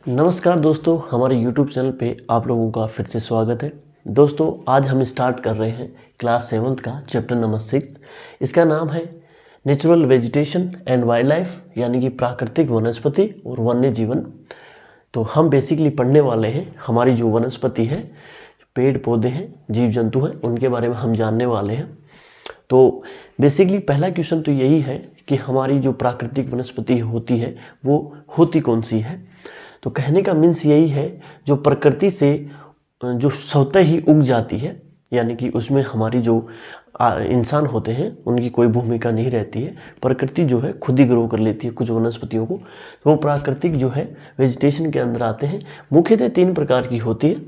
नमस्कार दोस्तों, हमारे YouTube चैनल पे आप लोगों का फिर से स्वागत है। दोस्तों, आज हम स्टार्ट कर रहे हैं क्लास 7th का चैप्टर नंबर 6। इसका नाम है natural vegetation and wild life, यानी कि प्राकृतिक वनस्पति और वन्य जीवन। तो हम बेसिकली पढ़ने वाले हैं हमारी जो वनस्पति है, पेड़ पौधे हैं, जीव जंतु हैं, उनके बारे में हम जानने वाले हैं। तो बेसिकली पहला क्वेश्चन तो यही है कि हमारी जो प्राकृतिक वनस्पति होती है वो होती कौन सी है। तो कहने का मीन्स यही है जो प्रकृति से जो स्वतः ही उग जाती है, यानी कि उसमें हमारी जो इंसान होते हैं उनकी कोई भूमिका नहीं रहती है। प्रकृति जो है खुद ही ग्रो कर लेती है कुछ वनस्पतियों को, तो वो प्राकृतिक जो है वेजिटेशन के अंदर आते हैं। मुख्यतः 3 प्रकार की होती है।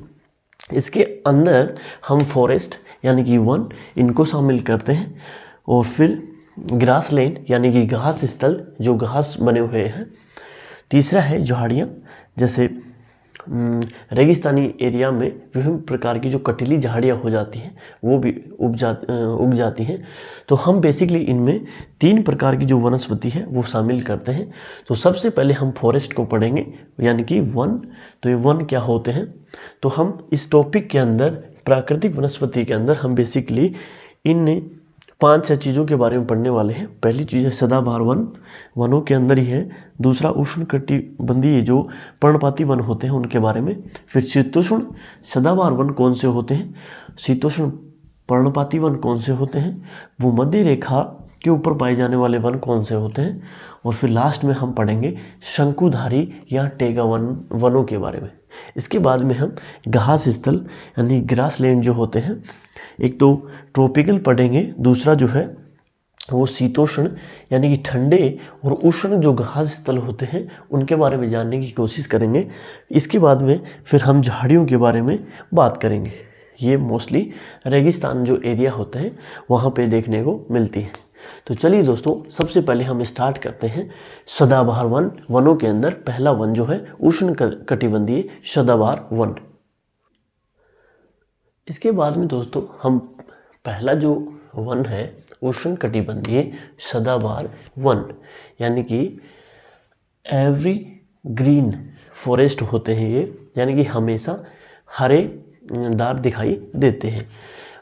इसके अंदर हम फॉरेस्ट यानी कि वन, इनको शामिल करते हैं, और फिर ग्रासलैंड यानी कि घास स्थल, जो घास बने हुए हैं। तीसरा है झाड़ियाँ, जैसे रेगिस्तानी एरिया में विभिन्न प्रकार की जो कटीली झाड़ियाँ हो जाती हैं वो भी उग जाती हैं। तो हम बेसिकली इनमें 3 प्रकार की जो वनस्पति है वो शामिल करते हैं। तो सबसे पहले हम फॉरेस्ट को पढ़ेंगे, यानी कि वन। तो ये वन क्या होते हैं, तो हम इस टॉपिक के अंदर प्राकृतिक वनस्पति के अंदर हम बेसिकली इन 5-6 चीज़ों के बारे में पढ़ने वाले हैं। पहली चीज़ है सदाबहार वन, वनों के अंदर ही है। दूसरा उष्णकटिबंधीय जो पर्णपाती वन होते हैं उनके बारे में। फिर शीतोष्ण सदाबहार वन कौन से होते हैं, शीतोष्ण पर्णपाती वन कौन से होते हैं, भूमध्य रेखा के ऊपर पाए जाने वाले वन कौन से होते हैं, और फिर लास्ट में हम पढ़ेंगे शंकुधारी या टेगा वनों के बारे में। इसके बाद में हम घास स्थल यानी ग्रासलैंड जो होते हैं, एक तो ट्रॉपिकल पढ़ेंगे, दूसरा जो है वो शीतोष्ण यानी कि ठंडे और उष्ण जो घास स्थल होते हैं उनके बारे में जानने की कोशिश करेंगे। इसके बाद में फिर हम झाड़ियों के बारे में बात करेंगे। ये मोस्टली रेगिस्तान जो एरिया होते हैं वहाँ पे देखने को मिलती है। तो चलिए दोस्तों, सबसे पहले हम स्टार्ट करते हैं सदाबहार वन। वनों के अंदर पहला वन जो है उष्ण कटिबंधीय सदाबहार वन। इसके बाद में दोस्तों हम पहला जो वन है उष्ण कटिबंधीय सदाबहार वन, यानी कि एवरी ग्रीन फॉरेस्ट होते हैं ये, यानी कि हमेशा हरे दार दिखाई देते हैं।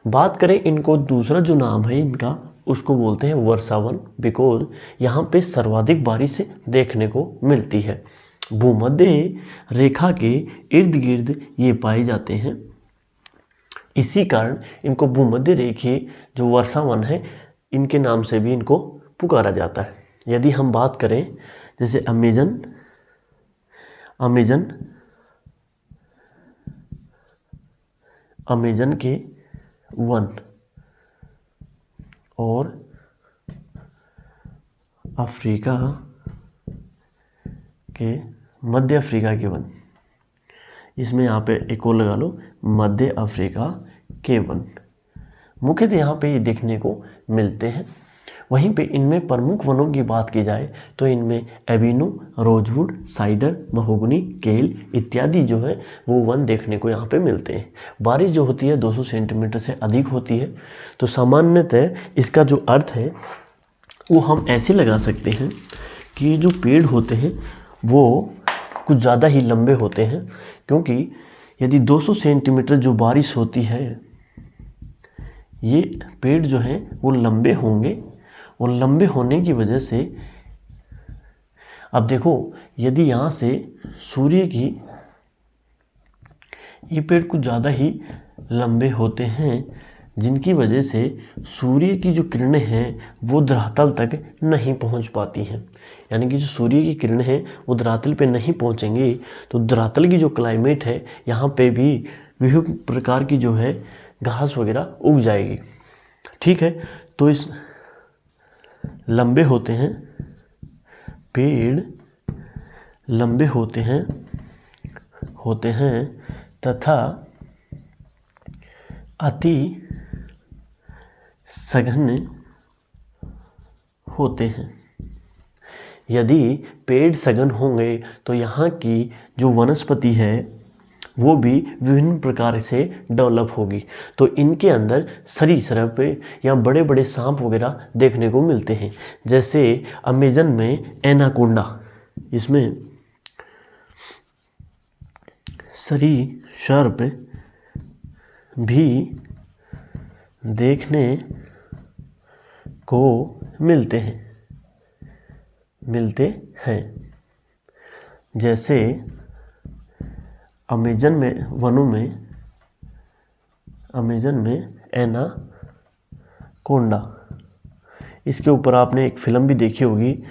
बात करें इनको, दूसरा जो नाम है इनका उसको बोलते हैं वर्षावन, बिकॉज यहाँ पे सर्वाधिक बारिश देखने को मिलती है। भूमध्य रेखा के इर्द गिर्द ये पाए जाते हैं, इसी कारण इनको भूमध्य रेखीय जो वर्षावन है इनके नाम से भी इनको पुकारा जाता है। यदि हम बात करें जैसे अमेजन के वन और अफ्रीका के मध्य अफ्रीका के वन, इसमें यहाँ पे एक और लगा लो, मध्य अफ्रीका के वन मुख्यतः यहाँ पे ये देखने को मिलते हैं। वहीं पे इनमें प्रमुख वनों की बात की जाए तो इनमें एबिनो, रोजवुड, साइडर, महोगनी, केल इत्यादि जो है वो वन देखने को यहाँ पे मिलते हैं। बारिश जो होती है 200 सेंटीमीटर से अधिक होती है। तो सामान्यतः इसका जो अर्थ है वो हम ऐसे लगा सकते हैं कि जो पेड़ होते हैं वो कुछ ज़्यादा ही लंबे होते हैं, क्योंकि यदि 200 सेंटीमीटर जो बारिश होती है, ये पेड़ जो हैं वो लंबे होंगे, और लंबे होने की वजह से अब देखो, यदि यहाँ से सूर्य की, ये पेड़ कुछ ज़्यादा ही लंबे होते हैं जिनकी वजह से सूर्य की जो किरणें हैं वो धरातल तक नहीं पहुंच पाती हैं। यानी कि जो सूर्य की किरणें हैं वो धरातल पे नहीं पहुंचेंगी, तो धरातल की जो क्लाइमेट है यहाँ पे भी विभिन्न प्रकार की जो है घास वगैरह उग जाएगी। ठीक है, तो इस लंबे होते हैं, पेड़ लंबे होते हैं तथा अति सघन होते हैं। यदि पेड़ सघन होंगे तो यहाँ की जो वनस्पति है वो भी विभिन्न प्रकार से डेवलप होगी। तो इनके अंदर सरीसृप या बड़े बड़े सांप वगैरह देखने को मिलते हैं। जैसे अमेजन में एनाकोंडा, इसमें सरीसृप भी देखने को मिलते हैं। जैसे अमेजन में एनाकोंडा। इसके ऊपर आपने एक फिल्म भी देखी होगी,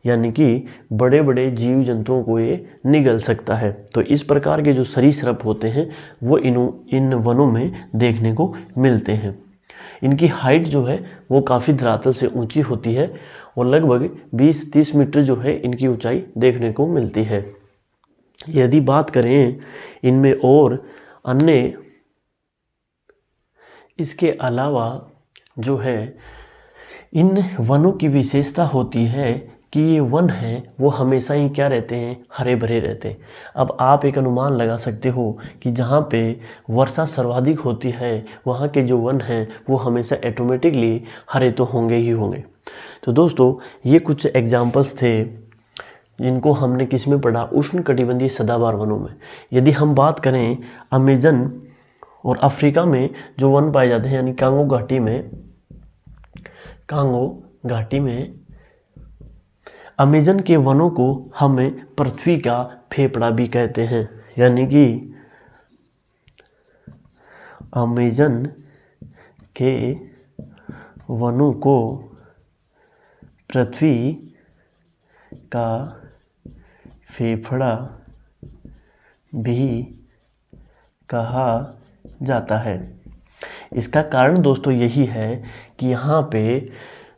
यानी कि बड़े बड़े जीव जंतुओं को ये निगल सकता है। तो इस प्रकार के जो सरीसृप होते हैं वो इन वनों में देखने को मिलते हैं। इनकी हाइट जो है वो काफ़ी धरातल से ऊंची होती है और लगभग 20-30 मीटर जो है इनकी ऊंचाई देखने को मिलती है। यदि बात करें इनमें और अन्य, इसके अलावा जो है इन वनों की विशेषता होती है कि ये वन हैं वो हमेशा ही क्या रहते हैं, हरे भरे रहते हैं। अब आप एक अनुमान लगा सकते हो कि जहाँ पे वर्षा सर्वाधिक होती है वहाँ के जो वन हैं वो हमेशा ऑटोमेटिकली हरे तो होंगे ही होंगे। तो दोस्तों ये कुछ एग्जाम्पल्स थे जिनको हमने किस में पढ़ा, उष्णकटिबंधीय सदाबहार वनों में। यदि हम बात करें अमेजन और अफ्रीका में जो वन पाए जाते हैं, यानी कांगो घाटी में अमेजन के वनों को हमें पृथ्वी का फेफड़ा भी कहते हैं। यानी कि अमेजन के वनों को पृथ्वी का फेफड़ा भी कहा जाता है। इसका कारण दोस्तों यही है कि यहाँ पे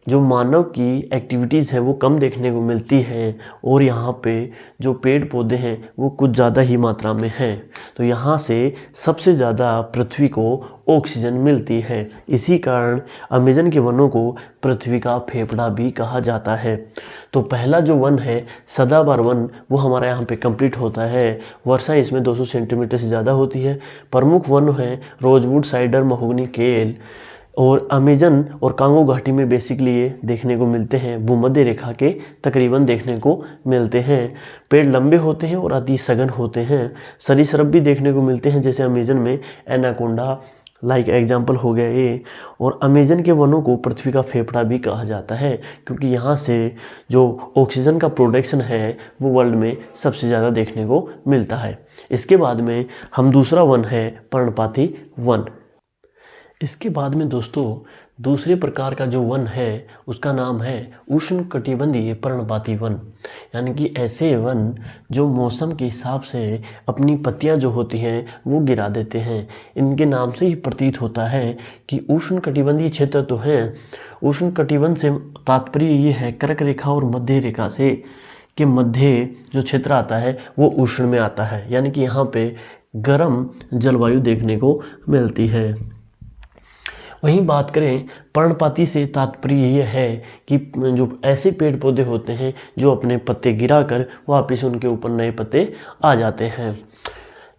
जो मानव की एक्टिविटीज़ है वो कम देखने को मिलती है और यहाँ पे जो पेड़ पौधे हैं वो कुछ ज़्यादा ही मात्रा में हैं। तो यहाँ से सबसे ज़्यादा पृथ्वी को ऑक्सीजन मिलती है। इसी कारण अमेजन के वनों को पृथ्वी का फेफड़ा भी कहा जाता है। तो पहला जो वन है सदाबहार वन वो हमारा यहाँ पे कंप्लीट होता है। वर्षा इसमें 200 सेंटीमीटर से ज़्यादा होती है। प्रमुख वन है रोजवुड, साइडर, महोगनी, केल। और अमेजन और कांगो घाटी में बेसिकली ये देखने को मिलते हैं, भूमध्य रेखा के तकरीबन देखने को मिलते हैं। पेड़ लंबे होते हैं और अति सघन होते हैं। सरीसृप भी देखने को मिलते हैं, जैसे अमेजन में एनाकोंडा लाइक एग्जाम्पल हो गया ये। और अमेजन के वनों को पृथ्वी का फेफड़ा भी कहा जाता है क्योंकि यहाँ से जो ऑक्सीजन का प्रोडक्शन है वो वर्ल्ड में सबसे ज़्यादा देखने को मिलता है। इसके बाद में हम दूसरा वन है पर्णपाती वन। इसके बाद में दोस्तों दूसरे प्रकार का जो वन है उसका नाम है उष्णकटिबंधीय पर्णपाती वन। यानी कि ऐसे वन जो मौसम के हिसाब से अपनी पत्तियां जो होती हैं वो गिरा देते हैं। इनके नाम से ही प्रतीत होता है कि उष्णकटिबंधीय क्षेत्र तो है। उष्णकटिबंध से तात्पर्य ये है कर्क रेखा और मध्य रेखा से के मध्य जो क्षेत्र आता है वो उष्ण में आता है। यानी कि यहाँ पे गर्म जलवायु देखने को मिलती है। वहीं बात करें पर्णपाती से तात्पर्य यह है कि जो ऐसे पेड़ पौधे होते हैं जो अपने पत्ते गिराकर वापस उनके ऊपर नए पत्ते आ जाते हैं।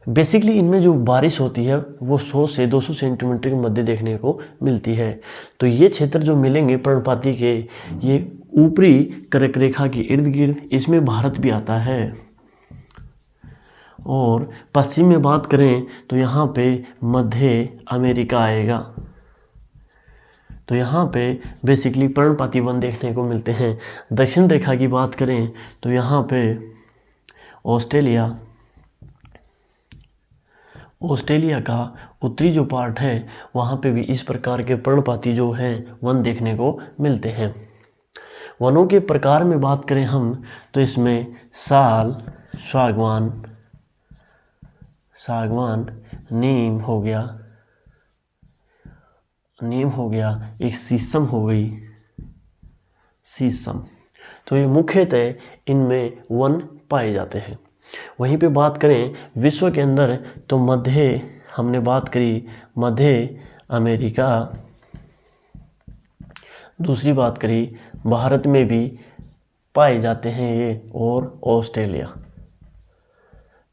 बेसिकली इनमें जो बारिश होती है वो 100 से 200 सेंटीमीटर के मध्य देखने को मिलती है। तो ये क्षेत्र जो मिलेंगे पर्णपाती के, ये ऊपरी कर्क रेखा के इर्द गिर्द, इसमें भारत भी आता है। और पश्चिम में बात करें तो यहाँ पे मध्य अमेरिका आएगा। तो यहाँ पे बेसिकली पर्णपाती वन देखने को मिलते हैं। दक्षिण रेखा की बात करें तो यहाँ पे ऑस्ट्रेलिया का उत्तरी जो पार्ट है वहाँ पे भी इस प्रकार के पर्णपाती जो हैं वन देखने को मिलते हैं। वनों के प्रकार में बात करें हम तो इसमें साल, सागवान, नीम हो गया, एक शीशम हो गई, शीशम। तो ये मुख्यतः इनमें वन पाए जाते हैं। वहीं पे बात करें विश्व के अंदर तो हमने बात करी मध्य अमेरिका, दूसरी बात करी भारत में भी पाए जाते हैं ये, और ऑस्ट्रेलिया।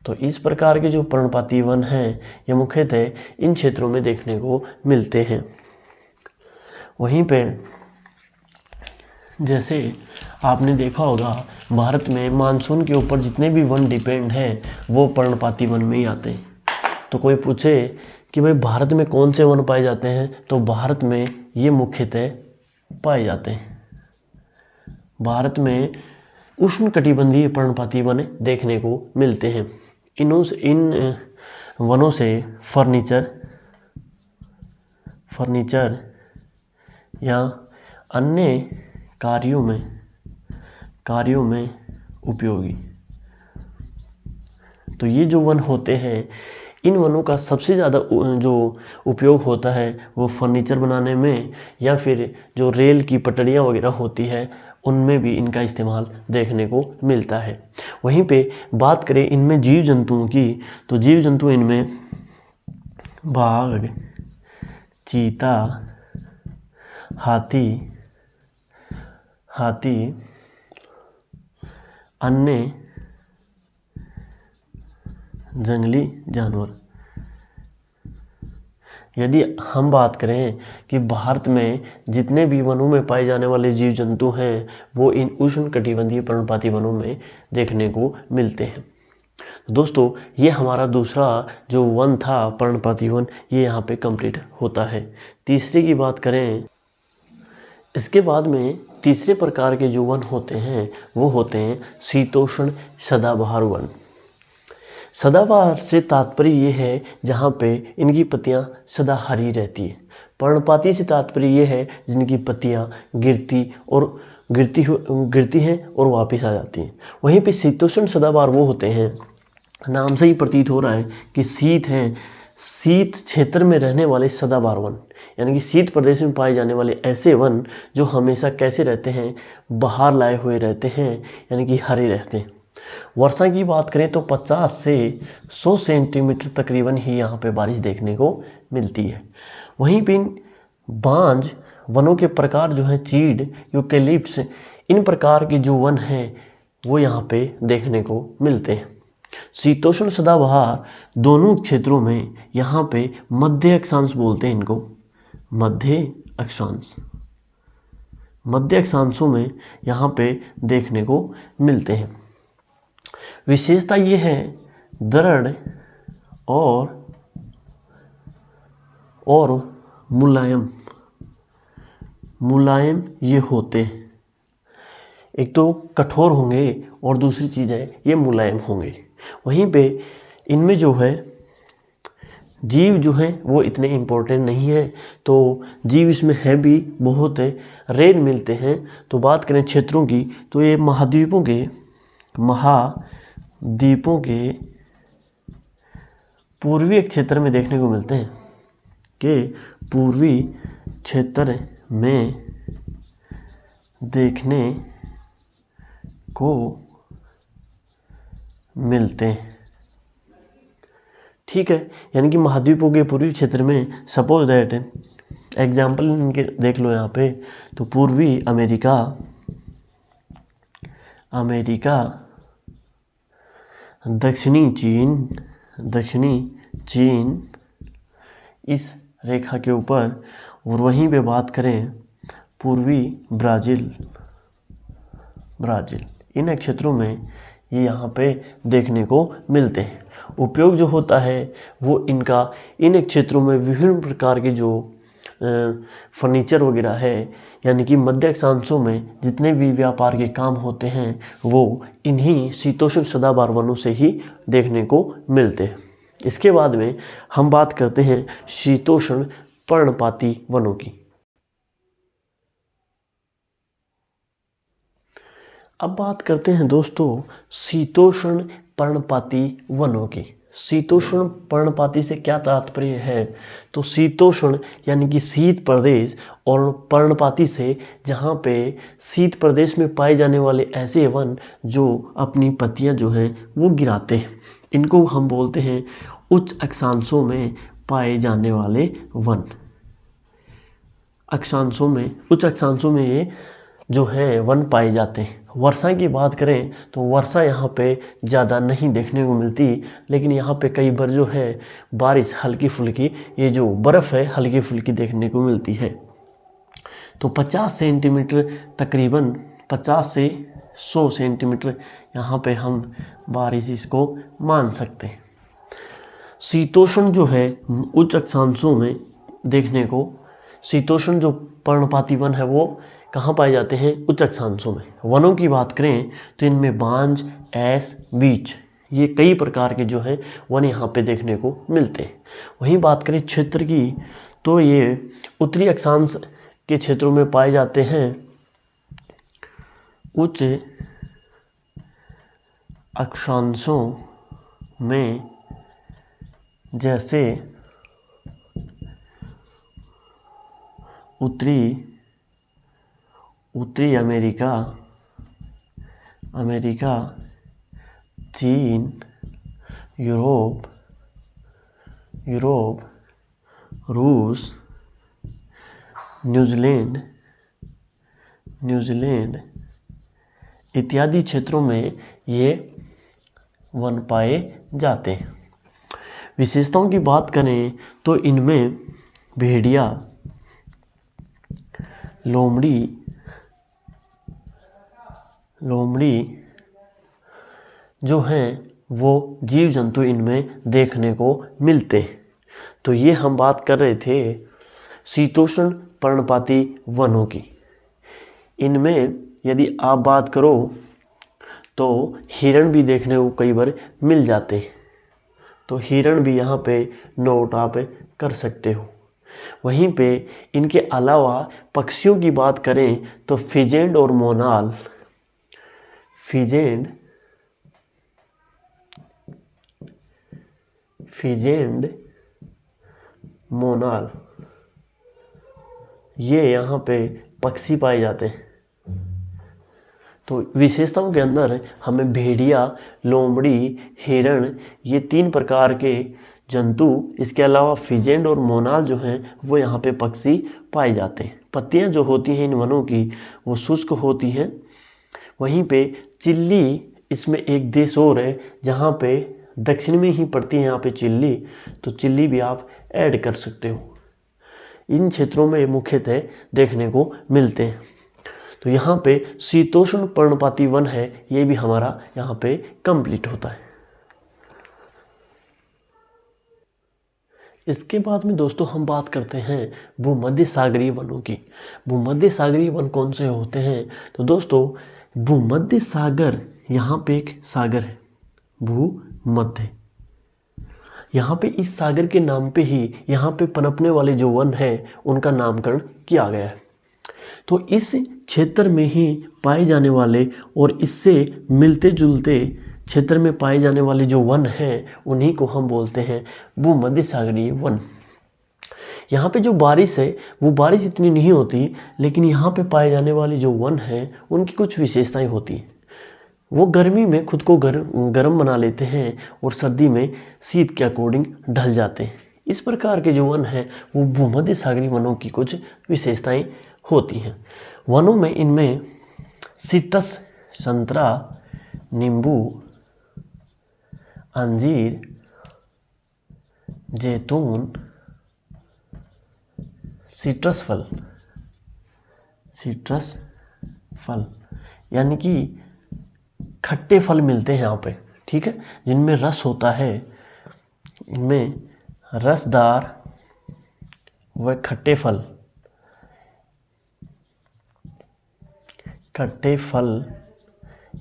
तो इस प्रकार के जो पर्णपाती वन हैं ये मुख्यतः इन क्षेत्रों में देखने को मिलते हैं। वहीं पे जैसे आपने देखा होगा भारत में मानसून के ऊपर जितने भी वन डिपेंड हैं वो पर्णपाती वन में ही आते हैं। तो कोई पूछे कि भाई भारत में कौन से वन पाए जाते हैं, तो भारत में ये मुख्यतः पाए जाते हैं। भारत में उष्णकटिबंधीय पर्णपाती वन देखने को मिलते हैं। इन वनों से फर्नीचर या अन्य कार्यों में उपयोगी। तो ये जो वन होते हैं, इन वनों का सबसे ज़्यादा जो उपयोग होता है वो फर्नीचर बनाने में, या फिर जो रेल की पटरियाँ वगैरह होती है उनमें भी इनका इस्तेमाल देखने को मिलता है। वहीं पे बात करें इनमें जीव जंतुओं की, तो जीव जंतु इनमें बाघ, चीता, हाथी, अन्य जंगली जानवर। यदि हम बात करें कि भारत में जितने भी वनों में पाए जाने वाले जीव जंतु हैं वो इन उष्णकटिबंधीय पर्णपाती वनों में देखने को मिलते हैं। दोस्तों, ये हमारा दूसरा जो वन था पर्णपाती वन, ये यहाँ पे कंप्लीट होता है। तीसरे की बात करें, इसके बाद में तीसरे प्रकार के जो वन होते हैं वो होते हैं शीतोष्ण सदाबहार वन। सदाबहार से तात्पर्य ये है जहाँ पे इनकी पत्तियाँ सदा हरी रहती है। पर्णपाती से तात्पर्य ये है जिनकी पत्तियाँ गिरती हैं और वापस आ जाती हैं। वहीं पे शीतोष्ण सदाबहार वो होते हैं, नाम से ही प्रतीत हो रहा है कि शीत क्षेत्र में रहने वाले सदाबहार वन, यानी कि शीत प्रदेश में पाए जाने वाले ऐसे वन जो हमेशा कैसे रहते हैं, बाहर लाए हुए रहते हैं, यानी कि हरे रहते हैं। वर्षा की बात करें तो 50 से 100 सेंटीमीटर तकरीबन ही यहाँ पे बारिश देखने को मिलती है। वहीं पे बांज वनों के प्रकार जो हैं, चीड़, यूकेलिप्टस, इन प्रकार के जो वन हैं वो यहाँ पे देखने को मिलते हैं। शीतोष्ण सदाबहार दोनों क्षेत्रों में यहाँ पे मध्य अक्षांश बोलते हैं इनको, मध्य अक्षांशों में यहाँ पे देखने को मिलते हैं। विशेषता ये है दृढ़ और मुलायम ये होते हैं। एक तो कठोर होंगे और दूसरी चीज़ है ये मुलायम होंगे। वहीं पे इनमें जो है जीव जो हैं वो इतने इम्पोर्टेंट नहीं है, तो जीव इसमें है भी बहुत है, रेर मिलते हैं। तो बात करें क्षेत्रों की तो ये महाद्वीपों के पूर्वी क्षेत्र में देखने को मिलते हैं, कि पूर्वी क्षेत्र में देखने को मिलते हैं। ठीक है, यानी कि महाद्वीपों के पूर्वी क्षेत्र में, सपोज दैट एग्जाम्पल इनके देख लो यहाँ पे, तो पूर्वी अमेरिका, दक्षिणी चीन इस रेखा के ऊपर, और वहीं पे बात करें पूर्वी ब्राज़ील, इन क्षेत्रों में ये यहाँ पे देखने को मिलते हैं। उपयोग जो होता है वो इनका इन क्षेत्रों में विभिन्न प्रकार के जो फर्नीचर वगैरह है, यानी कि मध्य अक्षांशों में जितने भी व्यापार के काम होते हैं वो इन्हीं शीतोष्ण सदाबहार वनों से ही देखने को मिलते हैं। इसके बाद में हम बात करते हैं शीतोष्ण पर्णपाती वनों की। अब बात करते हैं दोस्तों शीतोष्ण पर्णपाती वनों की। शीतोष्ण पर्णपाती से क्या तात्पर्य है, तो शीतोष्ण यानी कि शीत प्रदेश, और पर्णपाती से जहाँ पे शीत प्रदेश में पाए जाने वाले ऐसे वन जो अपनी पत्तियाँ जो हैं वो गिराते हैं, इनको हम बोलते हैं उच्च अक्षांशों में पाए जाने वाले वन। उच्च अक्षांशों में ये जो है वन पाए जाते हैं। वर्षा की बात करें तो वर्षा यहाँ पे ज़्यादा नहीं देखने को मिलती, लेकिन यहाँ पे कई बार जो है बारिश हल्की फुल्की, ये जो बर्फ़ है हल्की फुल्की देखने को मिलती है। तो 50 सेंटीमीटर, तकरीबन 50 से 100 सेंटीमीटर यहाँ पे हम बारिश इसको मान सकते हैं। शीतोष्ण जो है उच्च अक्षांशों में देखने को, शीतोष्ण जो पर्णपाती वन है वो कहाँ पाए जाते हैं? उच्च अक्षांशों में। वनों की बात करें तो इनमें बांज, ऐस, बीच, ये कई प्रकार के जो हैं वन यहाँ पे देखने को मिलते हैं। वहीं बात करें क्षेत्र की तो ये उत्तरी अक्षांश के क्षेत्रों में पाए जाते हैं। उच्च अक्षांशों में जैसे उत्तरी अमेरिका, चीन, यूरोप, रूस, न्यूजीलैंड इत्यादि क्षेत्रों में ये वन पाए जाते हैं। विशेषताओं की बात करें तो इनमें भेड़िया, लोमड़ी जो हैं वो जीव जंतु इनमें देखने को मिलते हैं। तो ये हम बात कर रहे थे शीतोष्ण पर्णपाती वनों की। इनमें यदि आप बात करो तो हिरण भी देखने को कई बार मिल जाते हैं, तो हिरण भी यहाँ पे नोट आप कर सकते हो। वहीं पे इनके अलावा पक्षियों की बात करें तो फिजेंट और मोनाल, मोनाल ये यहाँ पे पक्षी पाए जाते हैं। तो विशेषताओं के अंदर हमें भेड़िया, लोमड़ी, हिरण ये 3 प्रकार के जंतु, इसके अलावा फिजेंट और मोनाल जो हैं वो यहाँ पे पक्षी पाए जाते हैं। पत्तियाँ जो होती हैं इन वनों की वो शुष्क होती हैं। वहीं पे चिल्ली, इसमें एक देश और है जहाँ पे दक्षिण में ही पड़ती है यहाँ पे चिल्ली, तो चिल्ली भी आप ऐड कर सकते हो। इन क्षेत्रों में मुख्यतः देखने को मिलते हैं। तो यहाँ पे शीतोष्ण पर्णपाती वन है, ये भी हमारा यहाँ पे कंप्लीट होता है। इसके बाद में दोस्तों हम बात करते हैं भूमध्य सागरीय वनों की। भूमध्य सागरीय वन कौन से होते हैं? तो दोस्तों भूमध्य सागर, यहाँ पे एक सागर है भूमध्य, यहाँ पे इस सागर के नाम पे ही यहाँ पे पनपने वाले जो वन है उनका नामकरण किया गया है। तो इस क्षेत्र में ही पाए जाने वाले और इससे मिलते जुलते क्षेत्र में पाए जाने वाले जो वन हैं उन्हीं को हम बोलते हैं भूमध्य सागरीय वन। यहाँ पे जो बारिश है वो बारिश इतनी नहीं होती, लेकिन यहाँ पे पाए जाने वाले जो वन हैं उनकी कुछ विशेषताएं होती हैं। वो गर्मी में खुद को गर्म बना लेते हैं और सर्दी में शीत के अकॉर्डिंग ढल जाते हैं। इस प्रकार के जो वन हैं वो भूमध्य सागरीय वनों की कुछ विशेषताएं होती हैं। वनों में इनमें सिट्रस, संतरा, नींबू, अंजीर, जैतून, सिट्रस फल यानी कि खट्टे फल मिलते हैं यहाँ पे, ठीक है, जिनमें रस होता है। इनमें रसदार व खट्टे फल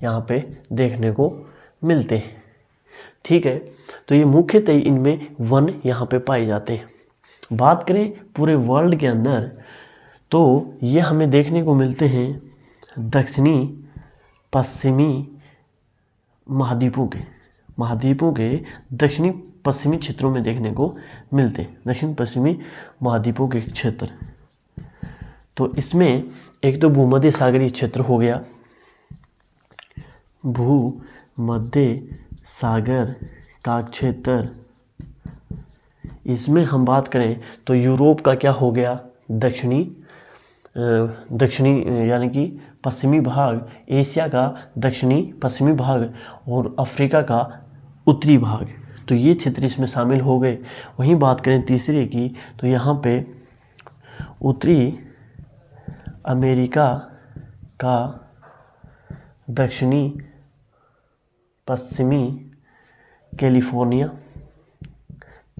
यहाँ पे देखने को मिलते हैं, ठीक है। तो ये मुख्यतः इनमें वन यहाँ पे पाए जाते हैं। बात करें पूरे वर्ल्ड के अंदर तो ये हमें देखने को मिलते हैं दक्षिणी पश्चिमी महाद्वीपों के दक्षिणी पश्चिमी क्षेत्रों में देखने को मिलते हैं। दक्षिण पश्चिमी महाद्वीपों के क्षेत्र, तो इसमें एक तो भूमध्य सागरीय क्षेत्र हो गया, भूमध्य सागर का क्षेत्र। इसमें हम बात करें तो यूरोप का क्या हो गया? दक्षिणी यानी कि पश्चिमी भाग, एशिया का दक्षिणी पश्चिमी भाग और अफ्रीका का उत्तरी भाग, तो ये क्षेत्र इसमें शामिल हो गए। वहीं बात करें तीसरे की तो यहाँ पे उत्तरी अमेरिका का दक्षिणी पश्चिमी कैलिफोर्निया,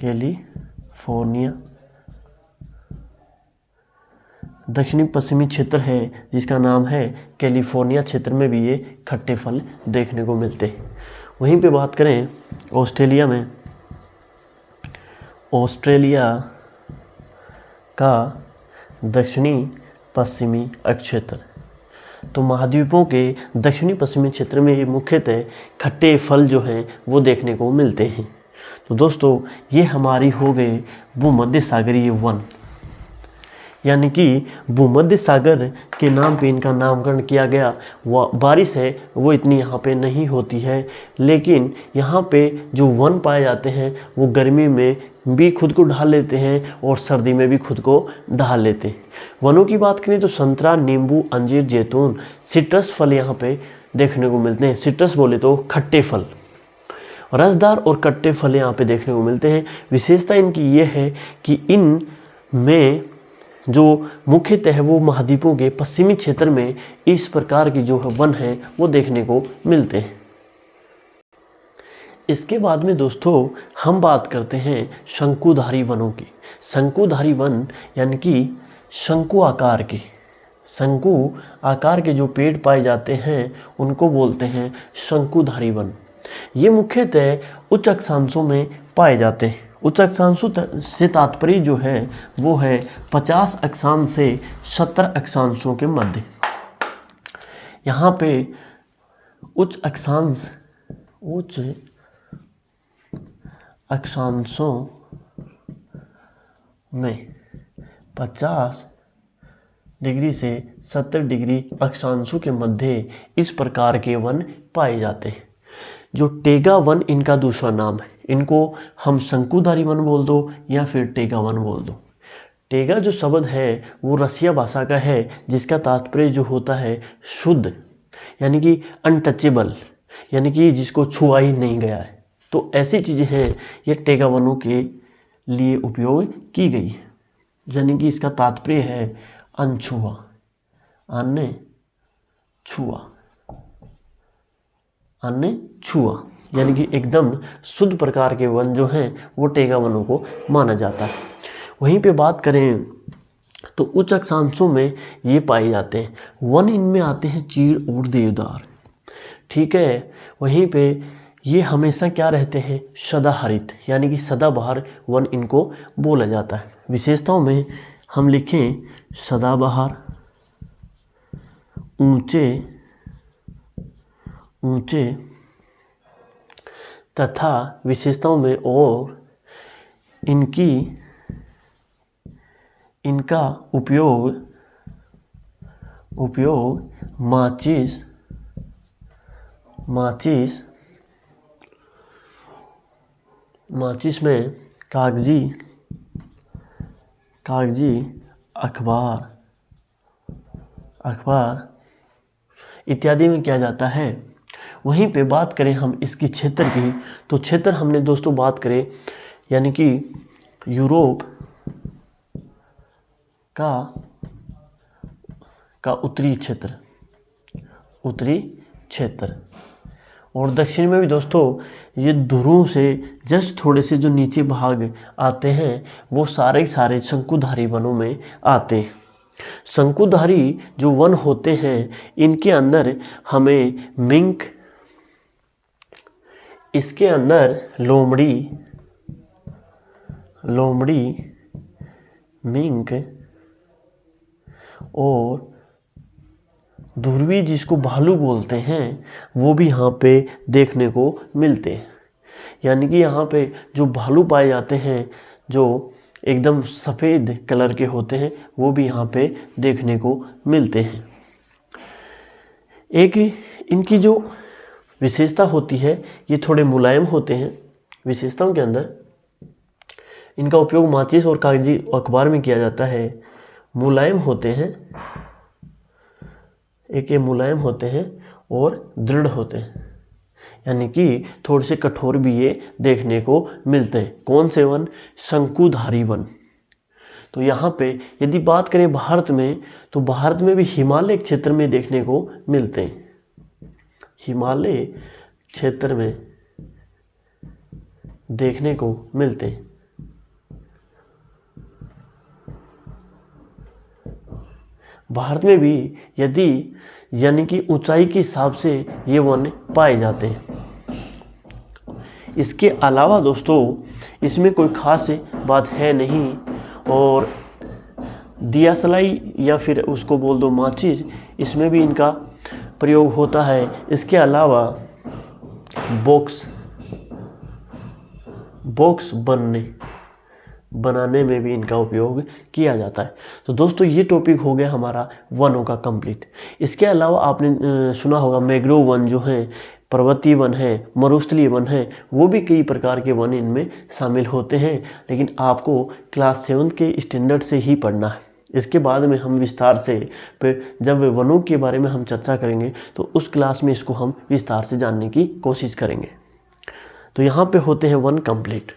कैलिफोर्निया दक्षिणी पश्चिमी क्षेत्र है जिसका नाम है कैलिफोर्निया क्षेत्र में भी ये खट्टे फल देखने को मिलते हैं। वहीं पे बात करें ऑस्ट्रेलिया में, ऑस्ट्रेलिया का दक्षिणी पश्चिमी क्षेत्र, तो महाद्वीपों के दक्षिणी पश्चिमी क्षेत्र में ये मुख्यतः खट्टे फल जो हैं वो देखने को मिलते हैं। तो दोस्तों ये हमारी हो गए भूमध्य सागरीय वन, यानी कि भूमध्य सागर के नाम पे इनका नामकरण किया गया। बारिश है वो इतनी यहाँ पे नहीं होती है, लेकिन यहाँ पे जो वन पाए जाते हैं वो गर्मी में भी खुद को ढाल लेते हैं और सर्दी में भी खुद को ढाल लेते हैं। वनों की बात करें तो संतरा, नींबू, अंजीर, जैतून, सिट्रस फल यहाँ पे देखने को मिलते हैं। सिट्रस बोले तो खट्टे फल, रसदार और खट्टे फल यहाँ पे देखने को मिलते हैं। विशेषता इनकी ये है कि इन में जो मुख्यतः है वो महाद्वीपों के पश्चिमी क्षेत्र में इस प्रकार की जो वन है वो देखने को मिलते हैं। इसके बाद में दोस्तों हम बात करते हैं शंकुधारी वनों की। शंकुधारी वन यानी कि शंकु आकार के जो पेड़ पाए जाते हैं उनको बोलते हैं शंकुधारी वन। ये मुख्यतः उच्च अक्षांशों में पाए जाते हैं। उच्च अक्षांशों से तात्पर्य जो है वो है 50 अक्षांश से 70 अक्षांशों के मध्य। यहाँ पे उच्च अक्षांशों में 50 डिग्री से 70 डिग्री अक्षांशों के मध्य इस प्रकार के वन पाए जाते हैं। जो टेगा वन इनका दूसरा नाम है, इनको हम शंकुधारी वन बोल दो या फिर टेगा वन बोल दो। टेगा जो शब्द है वो रसिया भाषा का है जिसका तात्पर्य जो होता है शुद्ध, यानी कि अनटचेबल, यानी कि जिसको छुआ ही नहीं गया है। तो ऐसी चीज़ें हैं ये टेगा वनों के लिए उपयोग की गई है, यानी कि इसका तात्पर्य है अनछुआ, अनछुआ, यानी कि एकदम शुद्ध प्रकार के वन जो हैं वो टेगा वनों को माना जाता है। वहीं पे बात करें तो उच्च अक्षांशों में ये पाए जाते हैं वन। इनमें आते हैं चीड़ और देवदार, ठीक है। वहीं पे ये हमेशा क्या रहते हैं, सदाहरित, यानी कि सदाबहार वन इनको बोला जाता है। विशेषताओं में हम लिखें सदाबहार, ऊंचे तथा विशेषताओं में और इनका उपयोग माचिस में कागजी अखबार इत्यादि में किया जाता है। वहीं पे बात करें हम इसकी क्षेत्र की, तो क्षेत्र हमने दोस्तों बात करें यानी कि यूरोप का उत्तरी क्षेत्र और दक्षिण में भी दोस्तों ये ध्रुवों से जस्ट थोड़े से जो नीचे भाग आते हैं वो सारे शंकुधारी वनों में आते हैं। शंकुधारी जो वन होते हैं इनके अंदर हमें मिंक, इसके अंदर लोमड़ी, मिंक और ध्रुवी जिसको भालू बोलते हैं वो भी यहाँ पे देखने को मिलते हैं। यानी कि यहाँ पे जो भालू पाए जाते हैं जो एकदम सफ़ेद कलर के होते हैं वो भी यहाँ पे देखने को मिलते हैं। एक इनकी जो विशेषता होती है ये थोड़े मुलायम होते हैं। विशेषताओं के अंदर इनका उपयोग माचिस और कागजी अखबार में किया जाता है। मुलायम होते हैं, एक ये मुलायम होते हैं और दृढ़ होते हैं, यानी कि थोड़े से कठोर भी ये देखने को मिलते हैं। कौन से वन? शंकुधारी वन। तो यहाँ पे यदि बात करें भारत में, तो भारत में भी हिमालय क्षेत्र में देखने को मिलते हैं। हिमालय क्षेत्र में देखने को मिलते हैं। भारत में भी यदि यानी कि ऊंचाई के हिसाब से ये वन पाए जाते हैं। इसके अलावा दोस्तों इसमें कोई ख़ास बात है नहीं, और दियासलाई या फिर उसको बोल दो माचिस, इसमें भी इनका प्रयोग होता है। इसके अलावा बॉक्स बनाने में भी इनका उपयोग किया जाता है। तो दोस्तों ये टॉपिक हो गया हमारा वनों का कंप्लीट। इसके अलावा आपने सुना होगा मैंग्रोव वन जो है, पर्वतीय वन है, मरुस्थलीय वन है, वो भी कई प्रकार के वन इनमें शामिल होते हैं, लेकिन आपको क्लास 7 के स्टैंडर्ड से ही पढ़ना है। इसके बाद में हम विस्तार से जब वनों के बारे में हम चर्चा करेंगे तो उस क्लास में इसको हम विस्तार से जानने की कोशिश करेंगे। तो यहाँ पे होते हैं वन कंप्लीट।